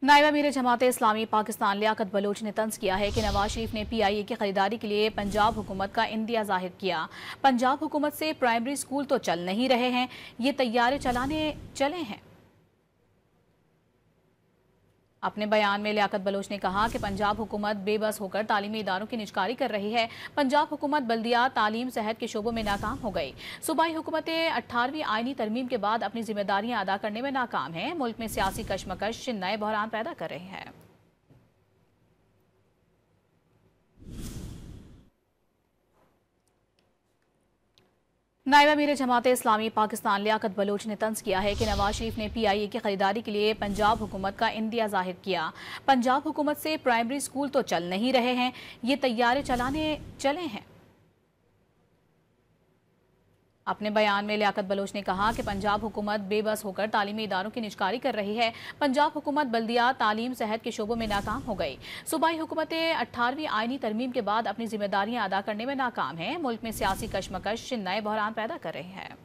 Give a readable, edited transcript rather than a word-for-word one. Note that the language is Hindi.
नायब अमीर जमात इस्लामी पाकिस्तान लियाकत बलोच ने तंज किया है कि नवाज शरीफ ने PIA की खरीदारी के लिए पंजाब हुकूमत का इंदिया जाहिर किया। पंजाब हुकूमत से प्राइमरी स्कूल तो चल नहीं रहे हैं, ये तैयारे चलाने चले हैं। अपने बयान में लियाकत बलोच ने कहा कि पंजाब हुकूमत बेबस होकर तालीमी इदारों की निजकारी कर रही है। पंजाब हुकूमत बल्दियात, तालीम, सेहत के शोबों में नाकाम हो गई। सूबाई हुकूमतें 18वीं आईनी तरमीम के बाद अपनी जिम्मेदारियां अदा करने में नाकाम हैं। मुल्क में सियासी कशमकश नए बहरान पैदा कर रहे हैं। नायब अमीर जमात इस्लामी पाकिस्तान लियाकत बलोच ने तंज किया है कि नवाज शरीफ ने PIA की खरीदारी के लिए पंजाब हुकूमत का इंदिया जाहिर किया। पंजाब हुकूमत से प्राइमरी स्कूल तो चल नहीं रहे हैं, ये तैयारे चलाने चले हैं। अपने बयान में लियाकत बलोच ने कहा कि पंजाब हुकूमत बेबस होकर तालीमी इदारों की निजकारी कर रही है। पंजाब हुकूमत बल्दियात, तालीम, सेहत के शोबों में नाकाम हो गई। सूबाई हुकूमतें 18वीं आईनी तरमीम के बाद अपनी जिम्मेदारियां अदा करने में नाकाम हैं। मुल्क में सियासी कशमकश नए बहरान पैदा कर रहे हैं।